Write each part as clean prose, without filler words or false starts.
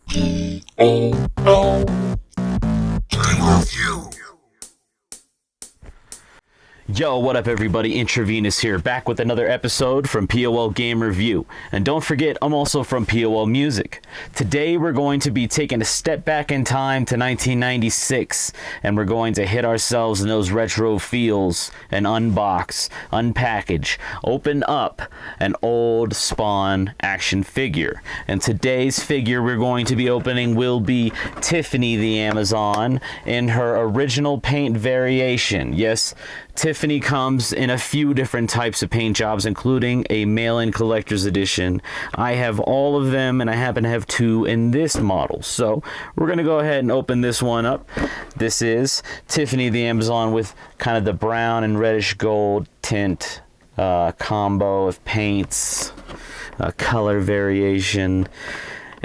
P.O.L. I love you. Yo, what up everybody, Intravenous here, back with another episode from P.O.L Game Review. And don't forget, I'm also from P.O.L Music. Today we're going to be taking a step back in time to 1996, and we're going to hit ourselves in those retro feels and unbox, unpackage, open up an old Spawn action figure. And today's figure we're going to be opening will be Tiffany the Amazon in her original paint variation. Yes, Tiffany comes in a few different types of paint jobs, including a mail-in collector's edition. I have all of them, and I happen to have two in this model. So we're going to go ahead and open this one up. This is Tiffany the Amazon with kind of the brown and reddish gold tint combo of paints, color variation.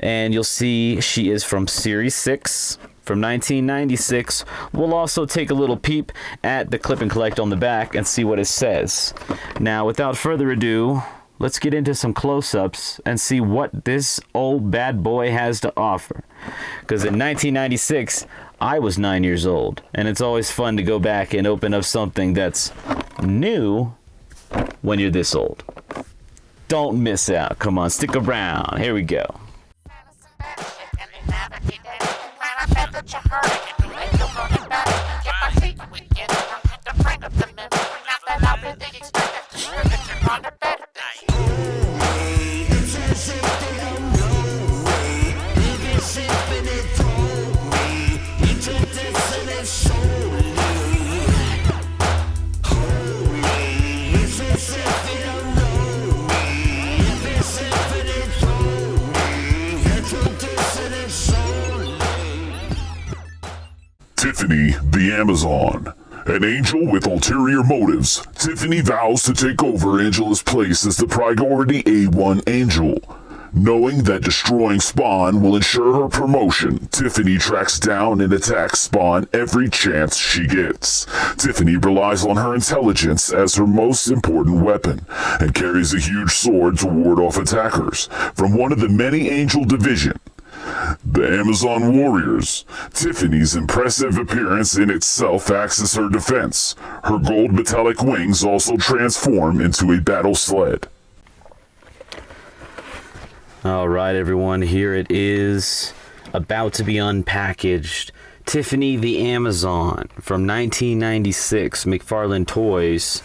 And you'll see she is from Series 6. From 1996. We'll also take a little peep at the clip and collect on the back and see what it says. Now, without further ado, let's get into some close-ups and see what this old bad boy has to offer. Because in 1996, I was 9 years old, and it's always fun to go back and open up something that's new when you're this old. Don't miss out. Come on, stick around. Here we go. Tiffany the Amazon. An angel with ulterior motives, Tiffany vows to take over Angela's place as the priority A1 angel. Knowing that destroying Spawn will ensure her promotion, Tiffany tracks down and attacks Spawn every chance she gets. Tiffany relies on her intelligence as her most important weapon, and carries a huge sword to ward off attackers from one of the many angel division. The Amazon Warriors. Tiffany's impressive appearance in itself acts as her defense. Her gold metallic wings also transform into a battle sled. Alright everyone, here it is, about to be unpackaged. Tiffany the Amazon from 1996, McFarlane Toys.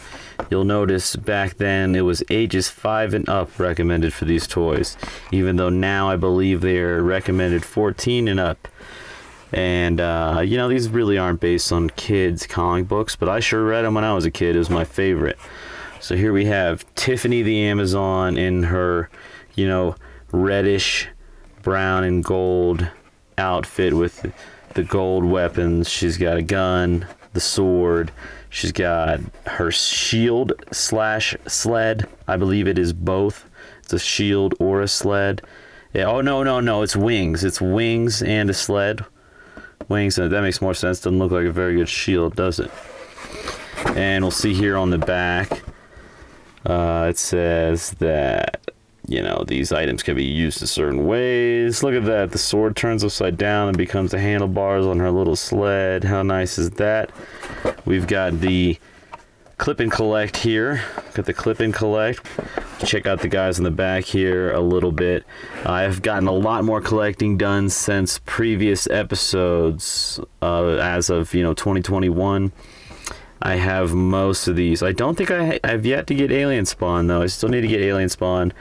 You'll notice back then it was ages 5 and up recommended for these toys, even though now I believe they're recommended 14 and up. And you know, these really aren't based on kids comic books, but I sure read them when I was a kid. It was my favorite. So here we have Tiffany the Amazon in her, you know, reddish brown and gold outfit with the gold weapons. She's got a gun, the sword. She's got her shield slash sled. I believe it is both. It's a shield or a sled. Yeah, oh, no. It's wings. It's wings and a sled. Wings, that makes more sense. Doesn't look like a very good shield, does it? And we'll see here on the back. It says that, you know, these items can be used in certain ways. Look at that. The sword turns upside down and becomes the handlebars on her little sled. How nice is that? We've got the clip and collect here. Got the clip and collect. Check out the guys in the back here a little bit. I've gotten a lot more collecting done since previous episodes, as of, you know, 2021. I have most of these. I don't think I've yet to get Alien Spawn, though. I still need to get Alien Spawn.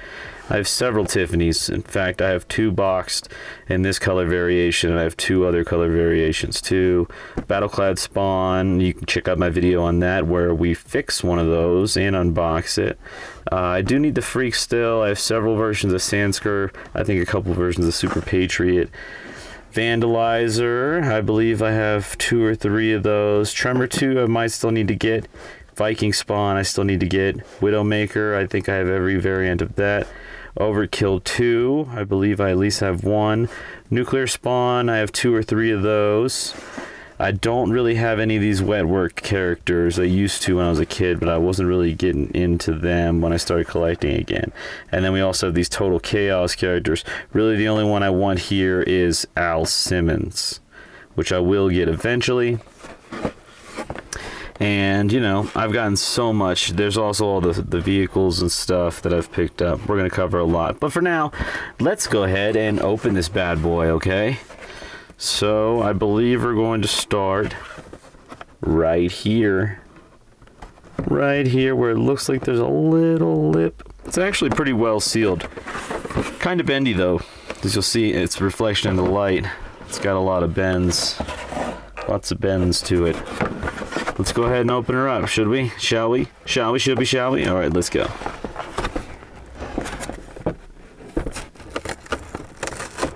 I have several Tiffany's. In fact, I have two boxed in this color variation, and I have two other color variations too. Battleclad Spawn, you can check out my video on that where we fix one of those and unbox it. I do need the Freak still. I have several versions of Sansker. I think a couple versions of Super Patriot. Vandalizer, I believe I have 2 or 3 of those. Tremor 2, I might still need to get. Viking Spawn, I still need to get. Widowmaker, I think I have every variant of that. Overkill 2, I believe I at least have 1. Nuclear Spawn, I have 2 or 3 of those. I don't really have any of these wet work characters. I used to when I was a kid, but I wasn't really getting into them when I started collecting again. And then we also have these Total Chaos characters. Really, the only one I want here is Al Simmons, which I will get eventually. And, you know, I've gotten so much. There's also all the vehicles and stuff that I've picked up. We're going to cover a lot. But for now, let's go ahead and open this bad boy, okay? So, I believe we're going to start right here. Right here where it looks like there's a little lip. It's actually pretty well sealed. Kind of bendy, though. As you'll see, its reflection in the light. It's got a lot of bends. Lots of bends to it. Let's go ahead and open her up, should we? Shall we? Shall we? Should we? Shall we? Alright, let's go.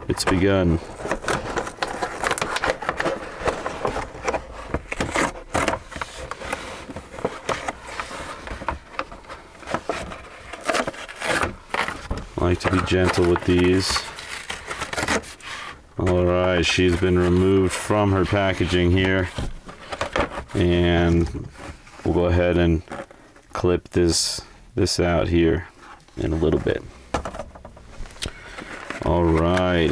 It's begun. I like to be gentle with these. Alright, she's been removed from her packaging here. And we'll go ahead and clip this out here in a little bit. All right.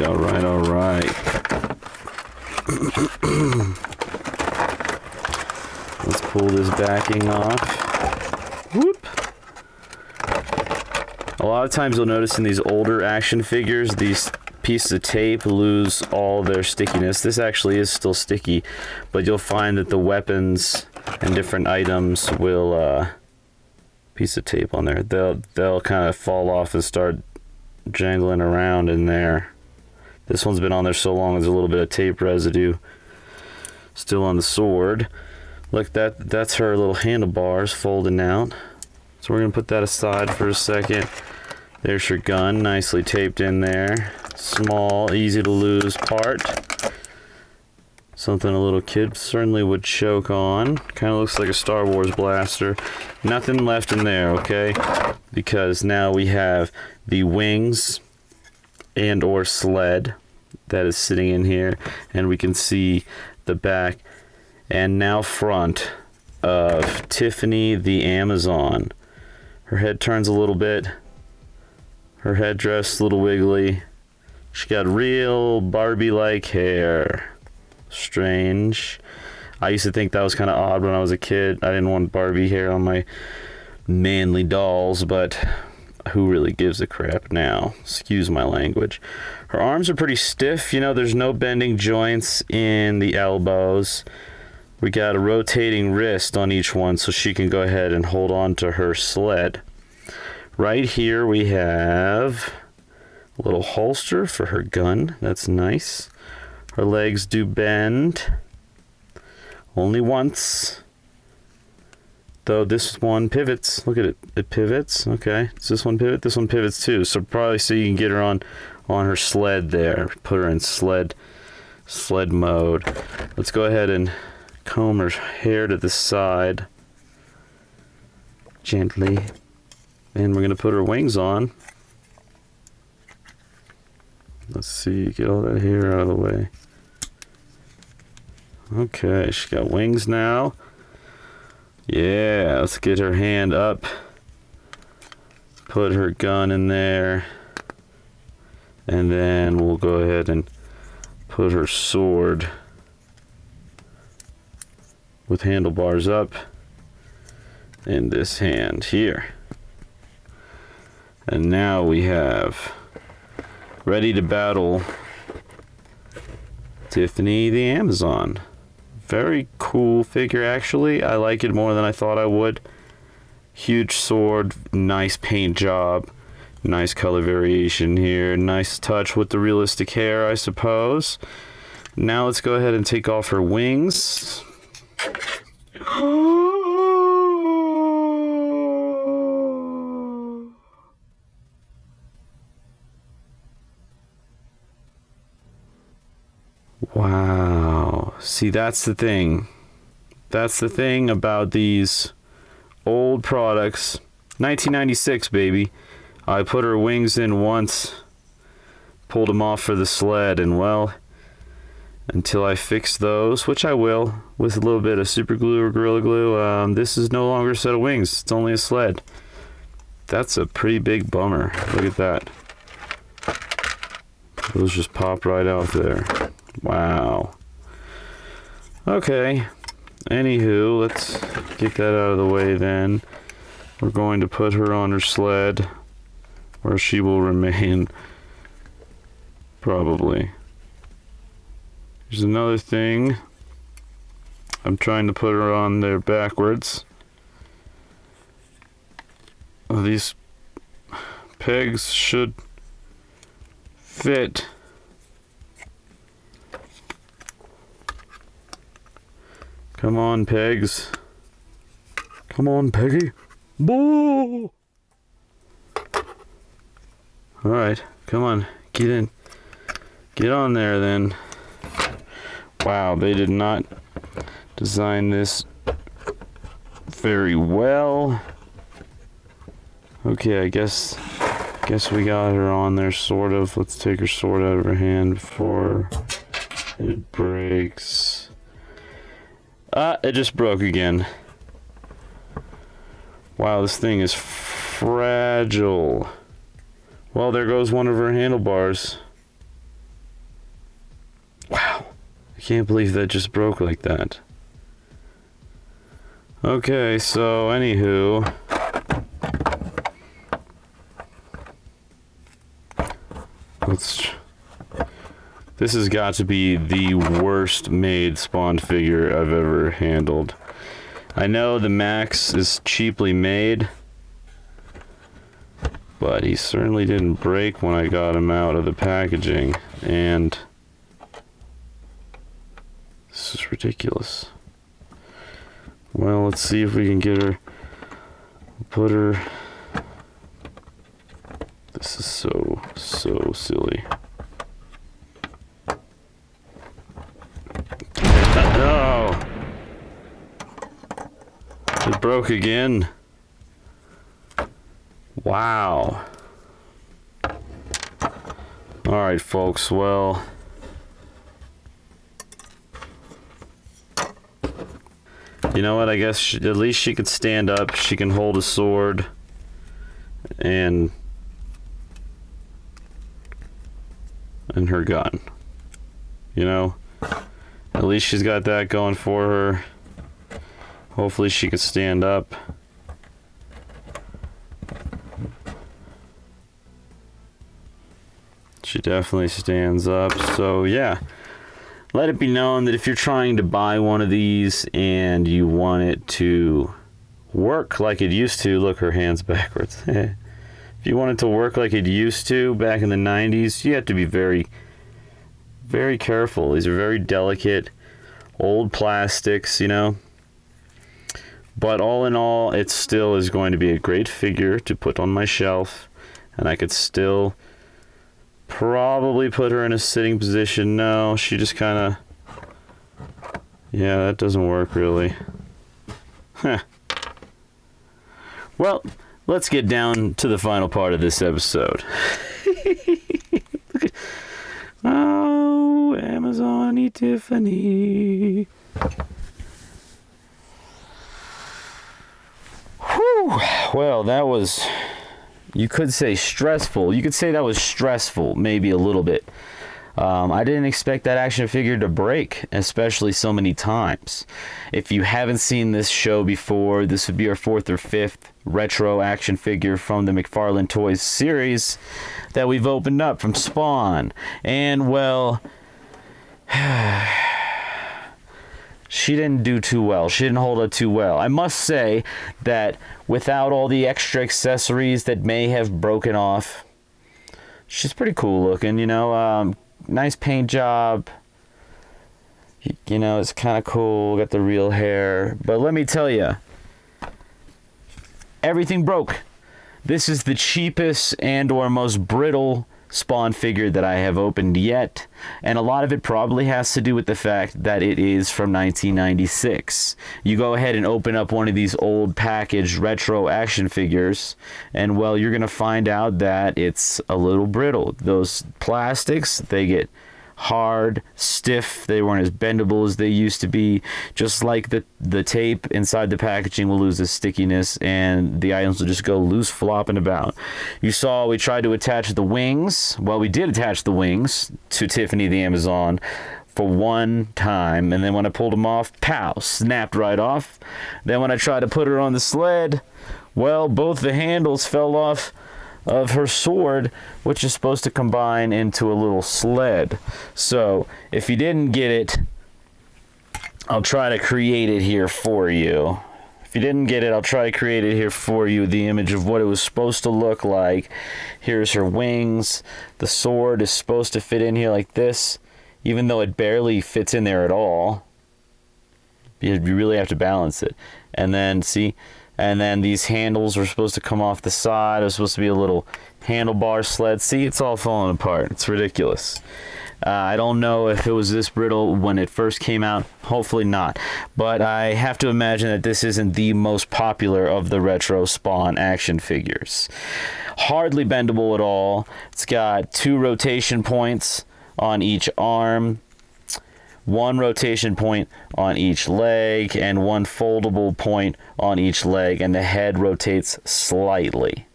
Let's pull this backing off. Whoop. A lot of times you'll notice in these older action figures, these pieces of tape lose all their stickiness. This actually is still sticky, but you'll find that the weapons and different items will piece of tape on there. They'll kind of fall off and start jangling around in there. This one's been on there so long, there's a little bit of tape residue still on the sword. Look, that's her little handlebars folding out. So we're gonna put that aside for a second. There's her gun, nicely taped in there. Small, easy to lose part. Something a little kid certainly would choke on. Kind of looks like a Star Wars blaster. Nothing left in there, okay? Because now we have the wings and or sled that is sitting in here. And we can see the back and now front of Tiffany the Amazon. Her head turns a little bit. Her headdress a little wiggly. She got real Barbie-like hair. Strange. I used to think that was kind of odd when I was a kid. I didn't want Barbie hair on my manly dolls, but who really gives a crap now? Excuse my language. Her arms are pretty stiff. You know, there's no bending joints in the elbows. We got a rotating wrist on each one so she can go ahead and hold on to her sled. Right here we have a little holster for her gun. That's nice. Her legs do bend. Only once. Though this one pivots. Look at it. It pivots. Okay. Does this one pivot? This one pivots too. So probably so you can get her on her sled there. Put her in sled mode. Let's go ahead and comb her hair to the side. Gently. And we're going to put her wings on. Let's see, get all that hair out of the way. Okay, she got wings now. Yeah, let's get her hand up. Put her gun in there. And then we'll go ahead and put her sword with handlebars up in this hand here. And now we have ready to battle Tiffany the Amazon. Very cool figure, actually. I like it more than I thought I would. Huge sword, nice paint job, nice color variation here, nice touch with the realistic hair, I suppose. Now let's go ahead and take off her wings. Wow. See, that's the thing. That's the thing about these old products. 1996, baby. I put her wings in once, pulled them off for the sled, and well, until I fix those, which I will, with a little bit of super glue or Gorilla Glue. This is no longer a set of wings. It's only a sled. That's a pretty big bummer. Look at that. Those just pop right out there. Wow. Okay. Anywho, let's get that out of the way then. We're going to put her on her sled, where she will remain. Probably. There's another thing. I'm trying to put her on there backwards. These pegs should fit. Come on, pegs. Come on, Peggy. Boo! Alright, come on. Get in. Get on there then. Wow, they did not design this very well. Okay, I guess we got her on there, sort of. Let's take her sword out of her hand before it breaks. It just broke again. Wow, this thing is fragile. Well, there goes one of her handlebars. Wow. I can't believe that just broke like that. Okay, so anywho. This has got to be the worst made Spawn figure I've ever handled. I know the Max is cheaply made, but he certainly didn't break when I got him out of the packaging, and this is ridiculous. Well, let's see if we can get her, put her, this is so silly. No! It broke again. Wow. Alright, folks, well, you know what, I guess at least she could stand up, she can hold a sword, and her gun. You know? At least she's got that going for her. Hopefully she can stand up. She definitely stands up. So yeah, let it be known that if you're trying to buy one of these and you want it to work like it used to, look, her hand's backwards. If you want it to work like it used to back in the 90s, you have to be very, very careful. These are very delicate, old plastics, you know. But all in all, it still is going to be a great figure to put on my shelf. And I could still probably put her in a sitting position. No, she just kind of... Yeah, that doesn't work really. Huh. Well, let's get down to the final part of this episode. Oh, Amazon-y Tiffany. Whew. Well, that was, you could say stressful. You could say that was stressful, maybe a little bit. I didn't expect that action figure to break, especially so many times. If you haven't seen this show before, this would be our 4th or 5th retro action figure from the McFarlane Toys series that we've opened up from Spawn. And, well, she didn't do too well. She didn't hold up too well. I must say that without all the extra accessories that may have broken off, she's pretty cool looking, you know. Nice paint job. You know, it's kind of cool. Got the real hair. But let me tell you, everything broke. This is the cheapest and or most brittle Spawn figure that I have opened yet, and a lot of it probably has to do with the fact that it is from 1996. You go ahead and open up one of these old packaged retro action figures, and well, you're gonna find out that it's a little brittle. Those plastics, they get hard, stiff. They weren't as bendable as they used to be. Just like the tape inside the packaging will lose its stickiness, and the items will just go loose flopping about. You saw we tried to attach the wings. Well, we did attach the wings to Tiffany the Amazon for one time, and then when I pulled them off, pow, snapped right off. Then when I tried to put her on the sled, well, both the handles fell off of her sword, which is supposed to combine into a little sled. So if you didn't get it, I'll try to create it here for you. If you didn't get it, I'll try to create it here for you, the image of what it was supposed to look like. Here's her wings. The sword is supposed to fit in here like this, even though it barely fits in there at all. You really have to balance it. And then, see, and then these handles are supposed to come off the side. It's supposed to be a little handlebar sled. See, it's all falling apart. It's ridiculous. I don't know if it was this brittle when it first came out. Hopefully not. But I have to imagine that this isn't the most popular of the retro Spawn action figures. Hardly bendable at all. It's got 2 rotation points on each arm, 1 rotation point on each leg, and 1 foldable point on each leg, and the head rotates slightly.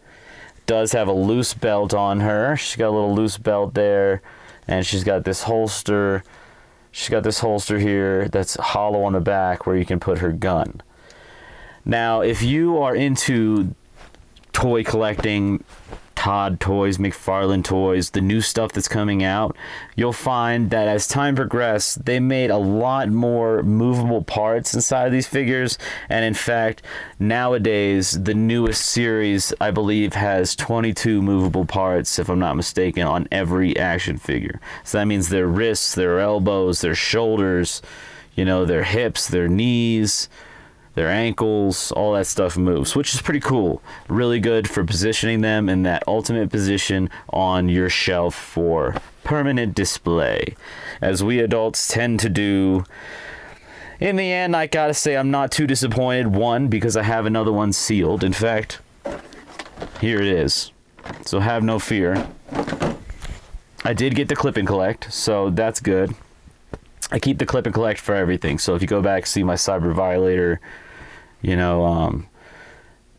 Does have a loose belt on her. She's got a little loose belt there, and she's got this holster. She's got this holster here that's hollow on the back where you can put her gun. Now, if you are into toy collecting, Todd Toys, McFarlane Toys, the new stuff that's coming out, you'll find that as time progressed, they made a lot more movable parts inside of these figures. And in fact, nowadays, the newest series, I believe, has 22 movable parts, if I'm not mistaken, on every action figure. So that means their wrists, their elbows, their shoulders, you know, their hips, their knees, their ankles, all that stuff moves, which is pretty cool. Really good for positioning them in that ultimate position on your shelf for permanent display, as we adults tend to do. In the end, I gotta say I'm not too disappointed. One, because I have another one sealed. In fact, here it is. So have no fear. I did get the clip and collect, so that's good. I keep the clip and collect for everything. So if you go back, see my Cyber Violator, you know,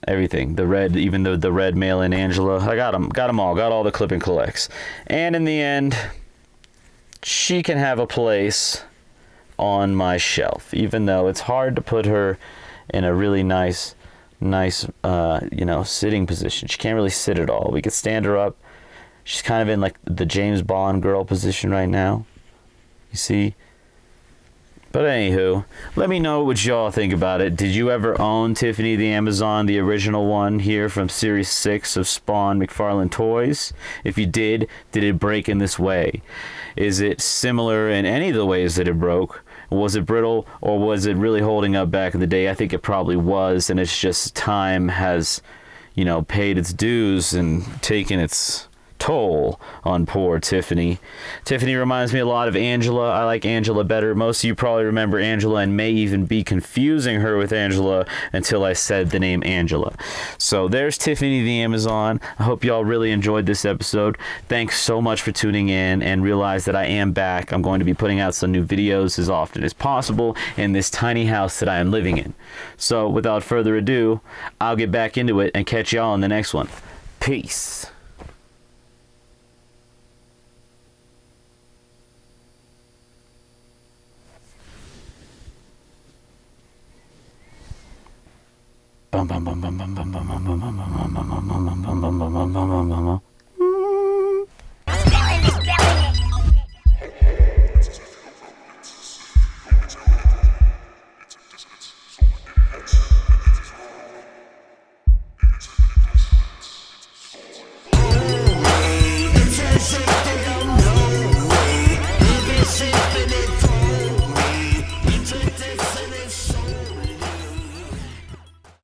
everything, the red, even the red mail-in Angela, I got them all, got all the clip and collects. And in the end, she can have a place on my shelf, even though it's hard to put her in a really nice, you know, sitting position. She can't really sit at all. We could stand her up. She's kind of in like the James Bond girl position right now, you see. But anywho, let me know what y'all think about it. Did you ever own Tiffany the Amazon, the original one here from Series 6 of Spawn McFarlane Toys? If you did it break in this way? Is it similar in any of the ways that it broke? Was it brittle, or was it really holding up back in the day? I think it probably was, and it's just time has, you know, paid its dues and taken its toll on poor Tiffany. Tiffany reminds me a lot of Angela. I like Angela better. Most of you probably remember Angela and may even be confusing her with Angela until I said the name Angela. So there's Tiffany the Amazon. I hope y'all really enjoyed this episode. Thanks so much for tuning in, and realize that I am back. I'm going to be putting out some new videos as often as possible in this tiny house that I am living in. So without further ado, I'll get back into it and catch y'all in the next one. Peace. Bum bum bum bum bum bum bum bum bum bum bum bum bum bum bum bum bum bum bum bum.